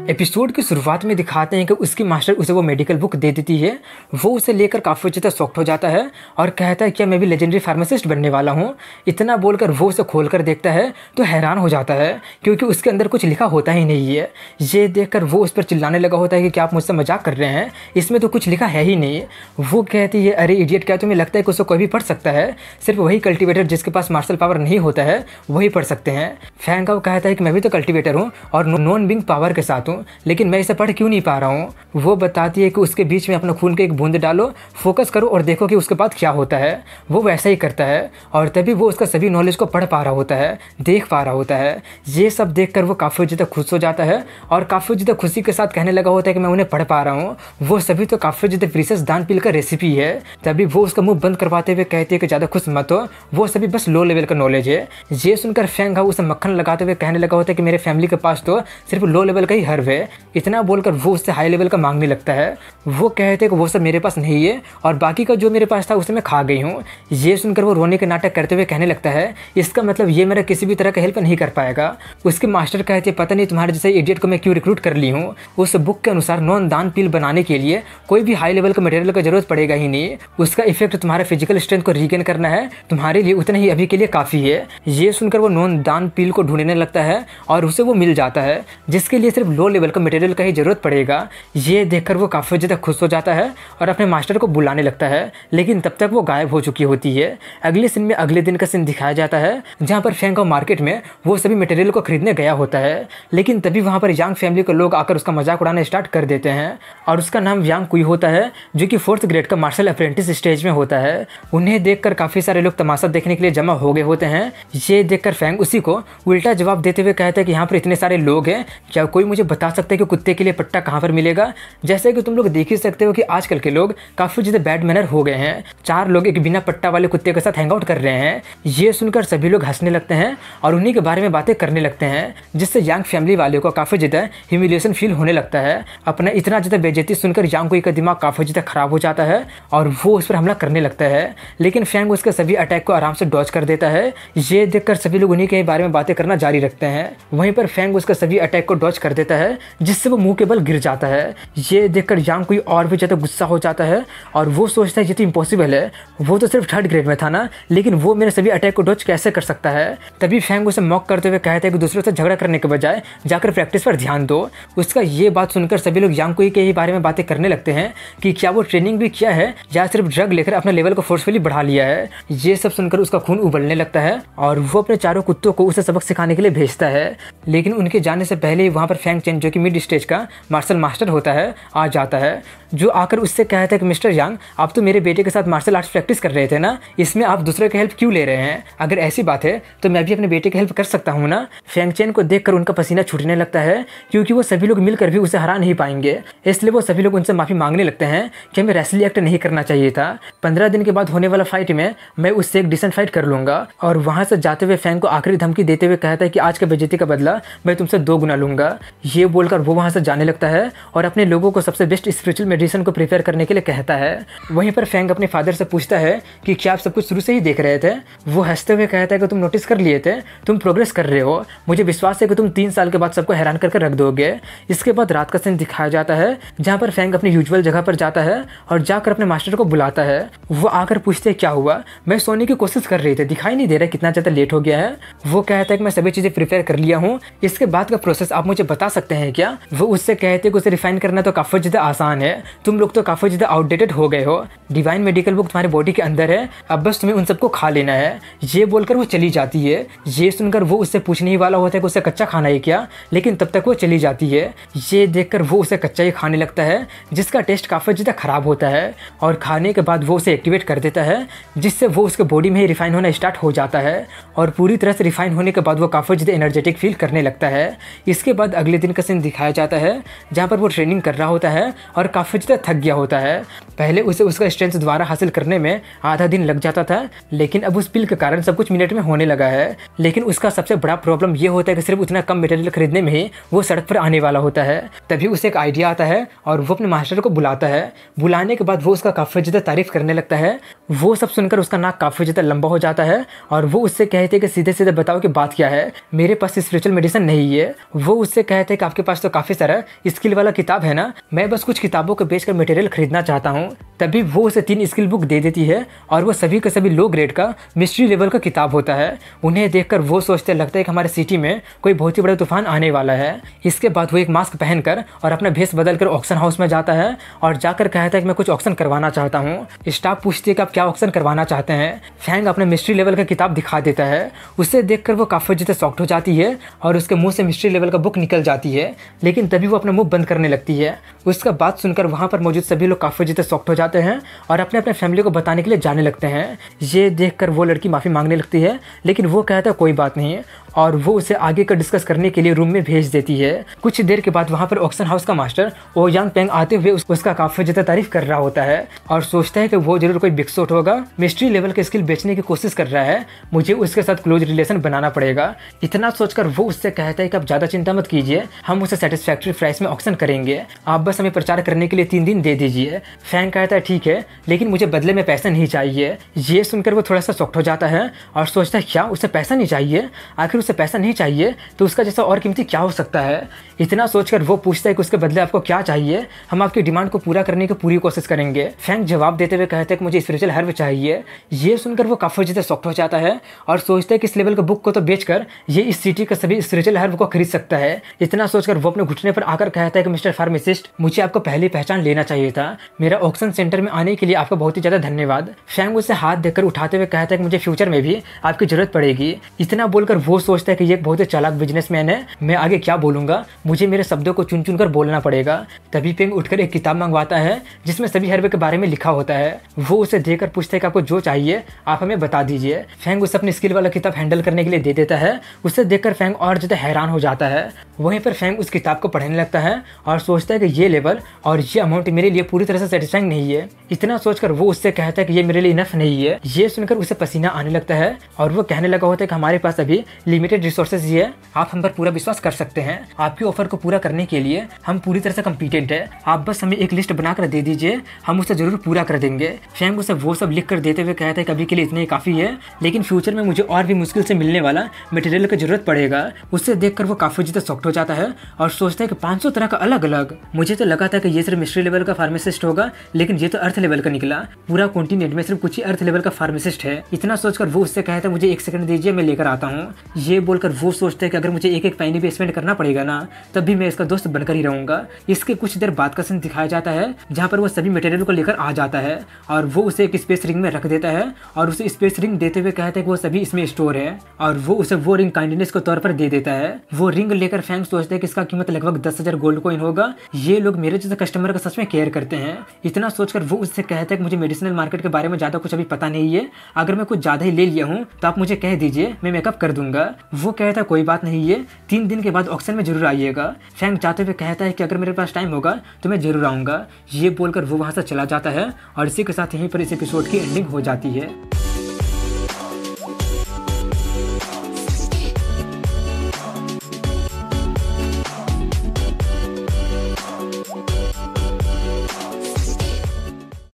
Episode की शुरुआत में दिखाते हैं कि उसकी मास्टर उसे वो मेडिकल बुक दे देती है। वो उसे लेकर काफ़ी ज़्यादा शॉक्ड हो जाता है और कहता है कि मैं भी लेजेंडरी फार्मासिस्ट बनने वाला हूँ। इतना बोलकर वो उसे खोल कर देखता है तो हैरान हो जाता है क्योंकि उसके अंदर कुछ लिखा होता ही नहीं है। ये देखकर वो उस पर चिल्लाने लगा होता है कि क्या आप मुझसे मजाक कर रहे हैं, इसमें तो कुछ लिखा है ही नहीं। वो कहती है, अरे इडियट, क्या तुम्हें लगता है कि उसको कोई भी पढ़ सकता है? सिर्फ वही कल्टिवेटर जिसके पास मार्शल पावर नहीं होता है वही पढ़ सकते हैं। फैंग कहता है कि मैं भी तो कल्टिवेटर हूँ और नॉन बिंग पावर के साथ हूँ, लेकिन मैं इसे पढ़ क्यों नहीं पा रहा हूँ। वो बताती है कि उसके बीच में अपना खून का एक बूंद डालो, फोकस करो और देखो कि उसके बाद क्या होता है। वो वैसा ही करता है और तभी वो उसका सभी नॉलेज को पढ़ पा रहा होता है, देख पा रहा होता है। ये सब देखकर वो काफ़ी ज़्यादा खुश हो जाता है और काफ़ी ज़्यादा खुशी के साथ कहने लगा होता है कि मैं उन्हें पढ़ पा रहा हूँ। वो सभी तो काफ़ी ज़्यादा प्रीशियस दान पील का रेसिपी है। तभी वो उसका मुंह बंद करवाते हुए कहती है कि ज़्यादा खुश मत हो, वो सभी बस लो लेवल का नॉलेज है। ये सुनकर फैंग उसे मक्खन लगाते हुए कहने लगा होता है कि मेरे फैमिली के पास तो सिर्फ लो लेवल का ही हर्व है। इतना बोलकर वो उससे हाई लेवल का मांगने लगता है। वो कहते हैं कि वो सब मेरे पास नहीं है और बाकी का जो मेरे पास था उसे मैं खा गई हूँ। ये सुनकर वो रोने के नाटक करते हुए कहने लगता है, इसका मतलब ये मेरा किसी भी तरह का हेल्प नहीं कर पाएगा। उसके मास्टर कहते हैं, पता नहीं तुम्हारे जैसे इडियट को मैं क्यों रिक्रूट कर ली हूँ। उस बुक के अनुसार नॉन दान पील बनाने के लिए कोई भी हाई लेवल का मटेरियल की जरूरत पड़ेगा ही नहीं। उसका इफेक्ट तुम्हारे फिजिकल स्ट्रेंथ को रीगेन करना है, तुम्हारे लिए उतना ही अभी के लिए काफ़ी है। ये सुनकर वो नॉन दान पील को ढूंढने लगता है और उसे वो मिल जाता है जिसके लिए सिर्फ लो लेवल का मटेरियल का ही जरूरत पड़ेगा। ये देखकर वो काफ़ी ज़्यादा खुश हो जाता है और अपने मास्टर को बुलाने लगता है, लेकिन तब तक वो गायब हो चुकी होती है। अगले सीन में अगले दिन का सीन दिखाया जाता है जहाँ पर फैंग मार्केट में वो सभी मटेरियल को खरीदने गया होता है, लेकिन तभी वहाँ पर यांग फैमिली के लोग आकर उसका मजाक उड़ाना स्टार्ट कर देते हैं और उसका नाम यांग कुई होता है जो कि 4th ग्रेड का मार्शल अप्रेंटिस स्टेज में होता है। उन्हें देखकर काफ़ी सारे लोग तमाशा देखने के लिए जमा हो गए होते हैं। ये देखकर फैंग उसी को उल्टा जवाब देते हुए कहता है कि यहाँ पर इतने सारे लोग हैं, क्या कोई मुझे बता सकता है कि कुत्ते के लिए पट्टा कहाँ पर मिलेगा? जैसे कि तुम लोग देख ही सकते हो कि आजकल के लोग काफ़ी ज़्यादा बैड मैनर हो गए हैं। 4 लोग एक बिना पट्टा वाले कुत्ते के साथ हैंग आउट कर रहे हैं। ये सुनकर सभी लोग हंसने लगते हैं और उन्हीं के बारे में बातें करने लगते हैं, जिससे यांग फैमिली वाले को काफ़ी ज़्यादा ह्यूमिलिएशन फील होने लगता है। अपना इतना ज़्यादा बेइज्जती सुनकर यांग कुई का दिमाग काफ़ी ज़्यादा खराब हो जाता है और वो उस पर हमला करने लगता है, लेकिन फैंग उसके सभी अटैक को आराम से डॉज कर देता है। ये देखकर सभी लोग उन्हीं के बारे में बातें करना जारी रखते हैं। वहीं पर फैंग उसका सभी अटैक को डॉज कर देता है जिससे वो मुंह के बल गिर जाता है। ये देखकर यांग कुई और भी ज़्यादा गुस्सा हो जाता है और वो सोचता है ये तो इम्पॉसिबल है, वो तो सिर्फ 3rd ग्रेड में था ना, लेकिन वो मेरे सभी अटैक को डॉज कैसे कर सकता है। तभी फैंग उसे मॉक करते हुए कहता है कि दूसरों से झगड़ा करने के बजाय जाकर प्रैक्टिस पर ध्यान दो। उसका ये बात सुनकर सभी लोग यांग कुई के ही बारे में बातें करने लगते हैं कि क्या वो ट्रेनिंग भी किया है या सिर्फ ड्रग लेकर अपने लेवल को फोर्सफुली बढ़ा लिया है। ये सब सुनकर उसका खून उबलने लगता है और वो अपने चारों कुत्तों को उसे सबक सिखाने के लिए भेजता है, लेकिन उनके जाने से पहले ही वहाँ पर फैंग चेन जो कि मिड स्टेज का मार्शल मास्टर होता है आ जाता है, जो आकर उससे कहता है कि मिस्टर यांग, आप तो मेरे बेटे के साथ मार्शल आर्ट्स प्रैक्टिस कर रहे थे ना, इसमें आप दूसरे की हेल्प क्यों ले रहे हैं? अगर ऐसी बात है तो मैं भी अपने बेटे की हेल्प कर सकता हूँ ना। फैंग चेन को देखकर उनका पसीना छूटने लगता है क्योंकि वो सभी लोग मिलकर भी उसे हरा नहीं पाएंगे, इसलिए वो सभी लोग उनसे माफ़ी मांगने लगते हैं कि हमें रेसली एक्ट नहीं करना चाहिए था। 15 दिन के बाद होने वाला फाइट में मैं उससे एक डिसेंट फाइट कर लूँगा। और वहाँ से जाते हुए फैंग को आखिरी धमकी देते हुए कहता है कि आज के बेइज्जती का बदला मैं तुमसे 2 गुना लूँगा। ये बोलकर वो वहाँ से जाने लगता है और अपने लोगों को सबसे बेस्ट स्पिरिचुअल मेडिसिन को प्रिपेयर करने के लिए कहता है। वहीं पर फैंग अपने फादर से पूछता है कि क्या आप सब कुछ शुरू से ही देख रहे थे? वो हंसते हुए कहता है कि तुम नोटिस कर लिए थे, तुम प्रोग्रेस कर रहे हो, मुझे विश्वास है कि तुम 3 साल के बाद सबको हैरान करके रख दोगे। इसके बाद रात का सीन दिखाया जाता है जहाँ पर फैंग अपनी यूजुअल जगह पर जाता है और जाकर अपने मास्टर को बुलाता है। वो आकर पूछते हैं क्या हुआ? मैं सोने की कोशिश कर रही थी, दिखाई नहीं दे रहा कितना ज़्यादा लेट हो गया है। वो कहता है कि मैं सभी चीज़ें प्रिपेयर कर लिया हूँ, इसके बाद का प्रोसेस आप मुझे बता सकते हैं क्या? वो उससे कहते हैं कि उसे रिफाइन करना तो काफ़ी ज़्यादा आसान है, तुम लोग तो काफ़ी ज़्यादा आउटडेटेड हो गए हो, डिवाइन मेडिकल बुक तुम्हारे बॉडी के अंदर है, अब बस तुम्हें उन सबको खा लेना है। ये बोलकर वो चली जाती है। ये सुनकर वो उससे पूछने ही वाला होता है कि उसे कच्चा खाना है क्या, लेकिन तब तक वो चली जाती है। ये देखकर वो उसे कच्चा ही खाने लगता है जिसका टेस्ट काफ़ी ज़्यादा ख़राब होता है और खाने के बाद वो उसे एक्टिवेट कर देता है जिससे वो उसके बॉडी में ही रिफाइन होना स्टार्ट हो जाता है और पूरी तरह से रिफाइन होने के बाद वो काफ़ी ज़्यादा एनर्जेटिक फील करने लगता है। इसके बाद अगले दिन का सीन दिखाया जाता है जहाँ पर वो ट्रेनिंग कर रहा होता है और काफ़ी ज़्यादा थक गया होता है। पहले उसे उसका स्ट्रेंथ दोबारा हासिल करने में आधा दिन लग जाता था, लेकिन अब उस पिल के कारण सब कुछ मिनट में होने लगा है। लेकिन उसका सबसे बड़ा प्रॉब्लम ये होता है कि सिर्फ उतना कम मटेरियल खरीदने में ही वो सड़क पर आने वाला होता है। तभी उसे एक आइडिया आता है और वो अपने मास्टर को बुलाता है। बुलाने के बाद वो उसका काफ़ी ज़्यादा तारीफ करने लगता है। वो सब सुनकर उसका नाक काफ़ी ज़्यादा लंबा हो जाता है और वो उससे कहते हैं कि सीधे सीधे बताओ कि बात क्या है, मेरे पास स्पिरिचुअल मेडिसिन नहीं है। वो उससे कहते हैं कि आपके पास तो काफ़ी सारा स्किल वाला किताब है ना, मैं बस कुछ किताबों को बेचकर मटेरियल खरीदना चाहता हूँ। तभी वो उसे 3 स्किल बुक दे देती है और वो सभी के सभी लो ग्रेड का मिस्ट्री लेवल का किताब होता है। उन्हें देखकर वो सोचते लगता है कि हमारे सिटी में कोई बहुत ही बड़ा तूफान आने वाला है। इसके बाद वो एक मास्क पहनकर और अपना भेष बदलकर ऑक्शन हाउस में जाता है और जाकर कहता है कि मैं कुछ ऑक्शन करवाना चाहता हूँ। स्टाफ पूछती है कि आप क्या ऑक्शन करवाना चाहते हैं। फैंग अपने मिस्ट्री लेवल का किताब दिखा देता है। उसे देखकर वो काफ़ी ज़्यादा शॉक्ड हो जाती है और उसके मुंह से मिस्ट्री लेवल का बुक निकल जाती है, लेकिन तभी वो अपना मुंह बंद करने लगती है। उसका बात सुनकर वहाँ पर मौजूद सभी लोग काफ़ी ज़्यादा शॉक्ड हो जाते हैं और अपने अपने फैमिली को बताने के लिए जाने लगते हैं। ये देखकर वो लड़की माफ़ी मांगने लगती है, लेकिन वो कहता है कोई बात नहीं और वो उसे आगे का डिस्कस करने के लिए रूम में भेज देती है। कुछ देर के बाद वहाँ पर ऑक्शन हाउस का मास्टर ओ यांग पेंग आते हुए उसका काफ़ी ज़्यादा तारीफ कर रहा होता है और सोचता है कि वो जरूर कोई बिग शॉट होगा, मिस्ट्री लेवल के स्किल बेचने की कोशिश कर रहा है, मुझे उसके साथ क्लोज रिलेशन बनाना पड़ेगा। इतना सोचकर वो उससे कहता है कि आप ज़्यादा चिंता मत कीजिए, हम उसे सेटिस्फैक्ट्री प्राइस में ऑक्शन करेंगे, आप बस हमें प्रचार करने के लिए 3 दिन दे दीजिए। फैंग कहता है ठीक है, लेकिन मुझे बदले में पैसा नहीं चाहिए। ये सुनकर वो थोड़ा सा शॉक्ड हो जाता है और सोचता है क्या उसे पैसा नहीं चाहिए, आखिर उसे पैसा नहीं चाहिए तो उसका जैसा और कीमती क्या हो सकता है। इतना सोचकर वो पूछता है कि उसके बदले आपको क्या चाहिए, हम आपकी डिमांड को पूरा करने की पूरी कोशिश करेंगे। फैंग जवाब देते हुए कहते हैं कि मुझे स्पिरिचुअल हर्ब चाहिए। ये सुनकर वो काफ़ी ज़्यादा शॉक्ड हो जाता है और सोचता है कि इस लेवल के बुक को तो बेचकर ये इस सिटी के सभी स्पिरिचुअल हर्ब को खरीद सकता है। इतना सोचकर वो अपने घुटने पर आकर कहता है कि मिस्टर फार्मासिस्ट, मुझे आपको पहले पहचान लेना चाहिए था, मेरा ऑक्शन सेंटर में आने के लिए आपका बहुत ही ज़्यादा धन्यवाद। फैंग उसे हाथ देकर उठाते हुए कहता है कि मुझे फ्यूचर में भी आपकी जरूरत पड़ेगी। इतना बोलकर वो सोचता है कि ये एक बहुत ही चालाक बिजनेसमैन है, मैं आगे क्या बोलूंगा, मुझे मेरे शब्दों को चुन चुन कर बोलना पड़ेगा। तभी पेंग उठकर एक किताब मंगवाता है जिसमें सभी हर्ब के बारे में लिखा होता है। वो उसे देकर पूछता है कि आपको जो चाहिए आप हमें बता दीजिए। फैंग उसे अपनी स्किल वाला किताब हैंडल करने के लिए दे देता है। उसे देखकर फैंग और ज़्यादा हैरान हो जाता है। वहीं पर फैंग उस किताब को पढ़ने लगता है और सोचता है कि ये लेवल और ये अमाउंट मेरे लिए पूरी तरह से सेटिस्फाइंग नहीं है। इतना सोचकर वो उससे कहता है कि ये मेरे लिए इनफ नहीं है। ये सुनकर उसे पसीना आने लगता है और वो कहने लगा होता है कि हमारे पास अभी लिमिटेड रिसोर्सेज ही है, आप हम पर पूरा विश्वास कर सकते हैं, आपकी ऑफर को पूरा करने के लिए हम पूरी तरह से कॉम्पिटेंट है, आप बस हमें एक लिस्ट बनाकर दे दीजिए, हम उसे जरूर पूरा कर देंगे। फैंग उसे वो सब लिख कर देते हुए कहता है कि अभी के लिए इतना ही काफ़ी है, लेकिन फ्यूचर में मुझे और भी मुश्किल से मिलने वाला मटेरियल की जरूरत पड़ेगा। उससे देखकर वो काफ़ी ज़्यादा शॉक्ड हो जाता है और सोचता है कि 500 तरह का अलग अलग, मुझे तो लगा था कि ये सिर्फ मिस्ट्री लेवल का फार्मासिस्ट होगा, लेकिन ये तो अर्थ लेवल का निकला, पूरा कॉन्टिनेंट में सिर्फ कुछ ही अर्थ लेवल का फार्मासिस्ट है। इतना सोचकर वो उससे कहता है मुझे 1 सेकंड दीजिए, मैं लेकर आता हूँ। ये बोलकर वो सोचता है कि अगर मुझे एक पैनी भी स्पेंड करना पड़ेगा ना, तब भी मैं इसका दोस्त बनकर ही रहूंगा। इसके कुछ देर बाद का सीन दिखाया जाता है जहाँ पर वो सभी मटेरियल को लेकर आ जाता है और वो उसे एक स्पेस रिंग में रख देता है और उसे स्पेस रिंग देते हुए कहता है कि वो सभी इसमें स्टोर है और वो उसे वो रिंग काइंडनेस के तौर पर दे देता है। वो रिंग लेकर फैंग सोचता है कि इसका कीमत लगभग 10,000 गोल्ड कॉइन होगा, ये लोग मेरे जैसे कस्टमर का सच में केयर करते हैं। इतना सोचकर वो उससे कहता है कि मुझे मेडिसिनल मार्केट के बारे में ज़्यादा कुछ अभी पता नहीं है, अगर मैं कुछ ज़्यादा ही ले लिया हूँ तो आप मुझे कह दीजिए, मैं मेकअप कर दूंगा। वो कहता है कोई बात नहीं है, 3 दिन के बाद ऑक्शन में जरूर आइएगा। फैंग जाते हुए कहता है कि अगर मेरे पास टाइम होगा तो मैं जरूर आऊँगा। ये बोलकर वो वहाँ से चला जाता है और इसी के साथ यहीं पर इस एपिसोड की एंडिंग हो जाती है।